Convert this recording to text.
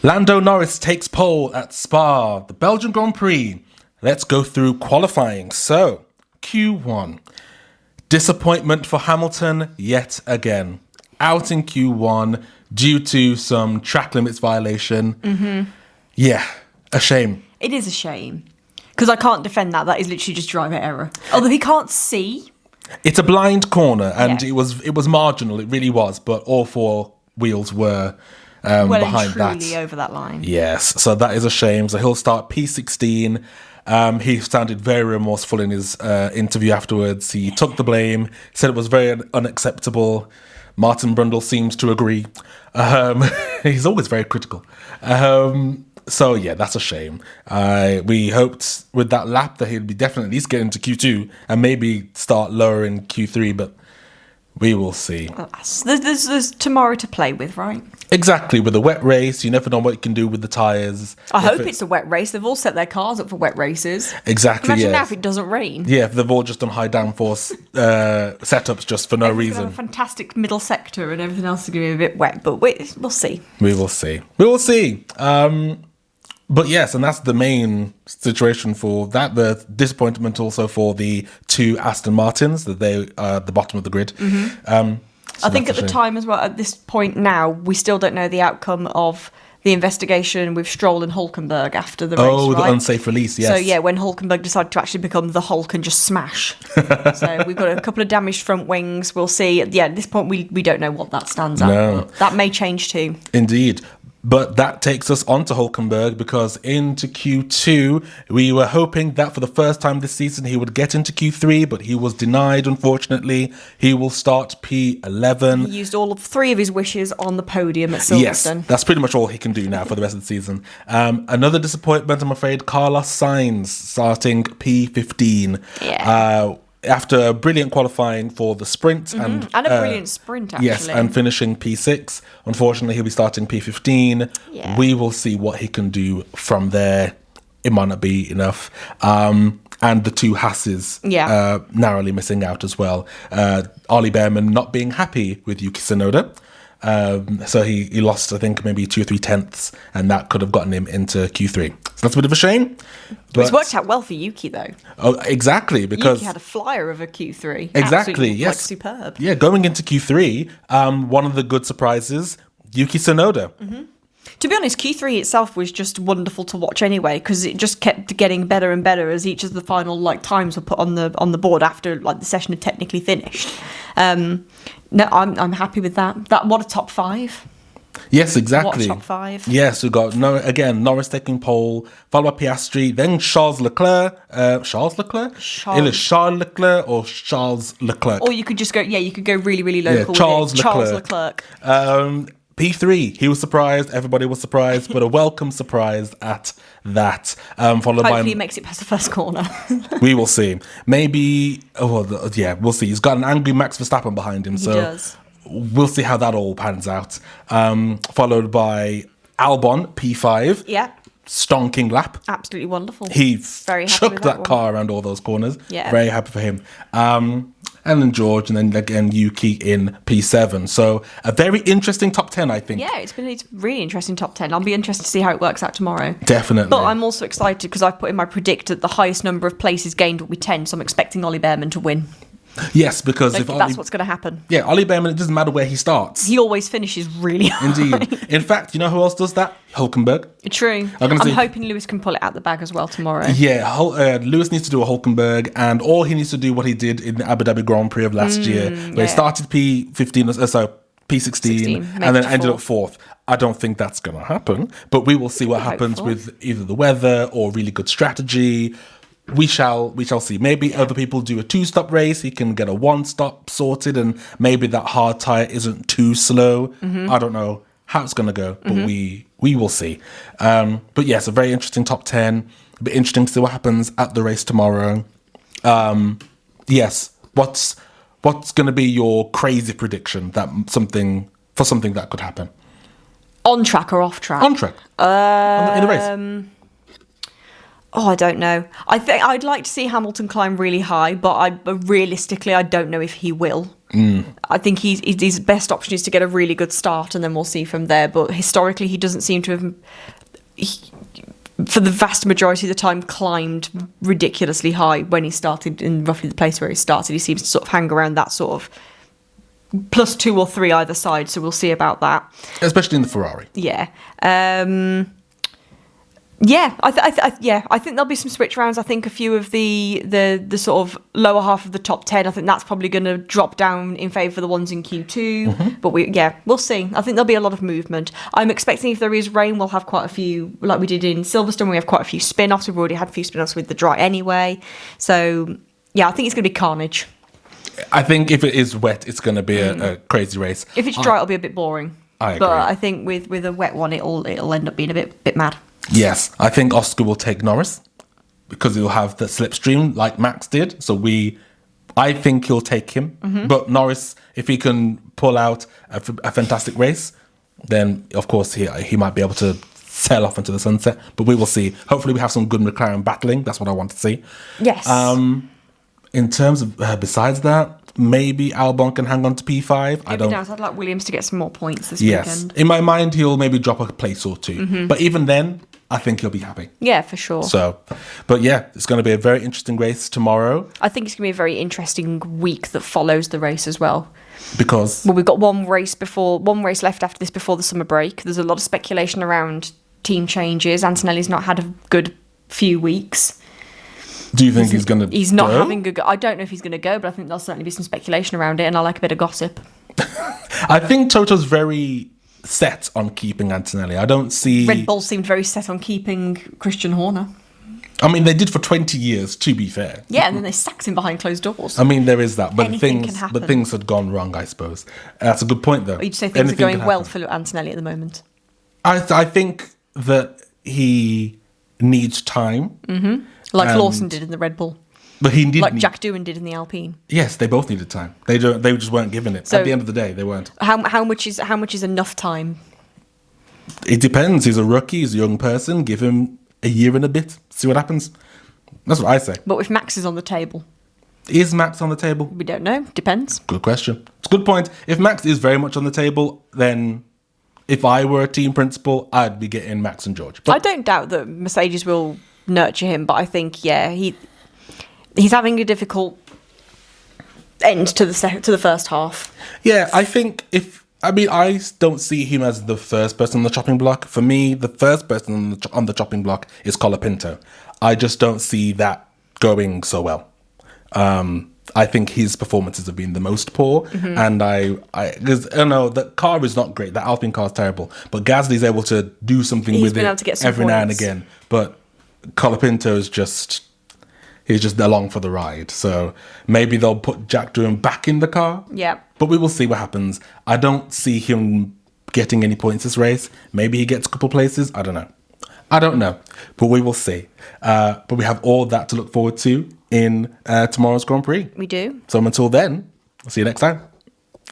Lando Norris takes pole at Spa, the Belgian Grand Prix. Let's go through qualifying. So, Q1. Disappointment for Hamilton yet again. Out in Q1 due to some track limits violation. Mm-hmm. Yeah, a shame. It is a shame. Because I can't defend that. That is literally just driver error. Although he can't see. It's a blind corner, and it was marginal. It really was. But all four wheels were behind that. Truly over that line. Yes, so that is a shame. So he'll start P16. He sounded very remorseful in his interview afterwards. He took the blame, said it was very unacceptable. Martin Brundle seems to agree. He's always very critical. So yeah, that's a shame. We hoped with that lap that he'd be definitely at least get into Q2 and maybe start lower in Q3, but we will see. There's tomorrow to play with, right? Exactly. With a wet race, you never know what you can do with the tyres. I hope it's a wet race. They've all set their cars up for wet races. Exactly, Imagine now if it doesn't rain. Yeah, if they've all just done high downforce setups just for no reason. Have a fantastic middle sector and everything else is going to be a bit wet, but we'll see. We will see. We will see. But yes, and that's the main situation for that. The disappointment also for the two Aston Martins, that they are at the bottom of the grid. Mm-hmm. I think at the time as well, at this point now, we still don't know the outcome of the investigation with Stroll and Hulkenberg after the race, right? The unsafe release, yes. So, yeah, when Hulkenberg decided to actually become the Hulk and just smash. So, we've got a couple of damaged front wings. We'll see. Yeah, at this point, we don't know what that stands at. No. That may change too. Indeed. But that takes us on to Hulkenberg, because into Q2, we were hoping that for the first time this season he would get into Q3, but he was denied, unfortunately. He will start P11. He used all of 3 of his wishes on the podium at Silverstone. Yes, that's pretty much all he can do now for the rest of the season. Another disappointment, I'm afraid, Carlos Sainz starting P15. Yeah. After a brilliant qualifying for the sprint. And a brilliant sprint, actually. Yes, and finishing P6. Unfortunately, he'll be starting P15. Yeah. We will see what he can do from there. It might not be enough. And the two Hasses narrowly missing out as well. Ollie Behrman not being happy with Yuki Tsunoda. So he lost, I think, maybe 2 or 3 tenths, and that could have gotten him into Q3. So that's a bit of a shame. But it's worked out well for Yuki, though. Oh, exactly, because Yuki had a flyer of a Q3. Exactly, absolutely, yes, superb. Yeah, going into Q3, one of the good surprises, Yuki Tsunoda. Mm-hmm. To be honest, Q3 itself was just wonderful to watch anyway, because it just kept getting better and better as each of the final times were put on the board after the session had technically finished. No, I'm happy with that. What a top 5. Yes, exactly. What a top 5. Yes, we've got Norris taking pole, followed by Piastri, then Charles Leclerc. Charles Leclerc? It is Charles Leclerc or Charles Leclerc. Or you could just go, you could go really, really local. Charles with it. Leclerc. Charles Leclerc. P3, he was surprised, everybody was surprised, but a welcome surprise at that. Followed Hopefully he makes it past the first corner. We will see. Maybe, we'll see. He's got an angry Max Verstappen behind him, so he does. We'll see how that all pans out. Followed by Albon, P5. Yeah. Stonking lap. Absolutely wonderful. He very happy shook with that car around all those corners. Yeah. Very happy for him. And then George, and then again Yuki in P7. So a very interesting top 10, I think. Yeah, it's really interesting top 10. I'll be interested to see how it works out tomorrow. Definitely. But I'm also excited because I've put in my predict that the highest number of places gained will be 10, so I'm expecting Ollie Behrman to win. Yes, because that's what's going to happen. Yeah, Ollie Behrman, it doesn't matter where he starts. He always finishes really high. Indeed. In fact, you know who else does that? Hulkenberg. True. I'm hoping Lewis can pull it out the bag as well tomorrow. Yeah, Lewis needs to do a Hulkenberg, and all he needs to do what he did in the Abu Dhabi Grand Prix of last year, where he started P16, P16, and then ended up 4th. I don't think that's going to happen, but we will see what happens with either the weather or really good strategy. We shall see. Maybe other people do a 2-stop race. He can get a 1-stop sorted, and maybe that hard tyre isn't too slow. Mm-hmm. I don't know how it's going to go, but we will see. But yes, a very interesting top 10. It'll be interesting to see what happens at the race tomorrow. Yes, what's going to be your crazy prediction that something that could happen? On track or off track? On track. In the race. I don't know. I think I'd like to see Hamilton climb really high, but realistically, I don't know if he will. I think his best option is to get a really good start, and then we'll see from there. But historically, he doesn't seem to have, for the vast majority of the time, climbed ridiculously high when he started in roughly the place where he started. He seems to sort of hang around that sort of +2 or 3 either side. So we'll see about that. Especially in the Ferrari. Yeah. I think there'll be some switch rounds. I think a few of the sort of lower half of the top 10, I think that's probably going to drop down in favour of the ones in Q2. But we'll see. I think there'll be a lot of movement. I'm expecting if there is rain, we'll have quite a few, like we did in Silverstone, we have quite a few spin-offs. We've already had a few spin-offs with the dry anyway. So, yeah, I think it's going to be carnage. I think if it is wet, it's going to be a crazy race. If it's dry, it'll be a bit boring. I agree. But I think with a wet one, it'll end up being a bit mad. Yes, I think Oscar will take Norris because he'll have the slipstream like Max did. So I think he'll take him. But Norris, if he can pull out a fantastic race, then of course he might be able to sail off into the sunset. But we will see. Hopefully we have some good McLaren battling. That's what I want to see. Yes. In terms of besides that, maybe Albon can hang on to P5. I'd like Williams to get some more points this weekend. In my mind, he'll maybe drop a place or two. But even then, I think he'll be happy. Yeah, for sure. So, but yeah, it's going to be a very interesting race tomorrow. I think it's going to be a very interesting week that follows the race as well. Because? Well, we've got one race left after this before the summer break. There's a lot of speculation around team changes. Antonelli's not had a good few weeks. Do you think he's going to He's not having a go. I don't know if he's going to go, but I think there'll certainly be some speculation around it, and I like a bit of gossip. I think Toto's very set on keeping Antonelli. I don't see... Red Bull seemed very set on keeping Christian Horner. I mean, they did for 20 years, to be fair. Yeah, and then they sacked him behind closed doors. I mean, there is that. But Anything can happen. But things had gone wrong, I suppose. That's a good point, though. You'd say things are going well for Antonelli at the moment. I think that he needs time. Like Lawson did in the Red Bull. But he did Jack Doohan did in the Alpine. Yes, they both needed time. They just weren't given it. So at the end of the day, they weren't. How much is enough time? It depends. He's a rookie. He's a young person. Give him a year and a bit. See what happens. That's what I say. But if Max is on the table, is Max on the table? We don't know. Depends. Good question. It's a good point. If Max is very much on the table, then if I were a team principal, I'd be getting Max and George. But I don't doubt that Mercedes will nurture him, but I think he's having a difficult end to the first half. Yeah, I think I don't see him as the first person on the chopping block. For me, the first person on the chopping block is Colapinto. I just don't see that going so well. I think his performances have been the most poor, and because the car is not great. The Alpine car is terrible, but Gasly's able to do something with it every now and again. But Colapinto is he's just along for the ride. So maybe they'll put Jack Doohan back in the car. Yeah. But we will see what happens. I don't see him getting any points this race. Maybe he gets a couple places. I don't know. But we will see. But we have all that to look forward to in tomorrow's Grand Prix. We do. So until then, I'll see you next time.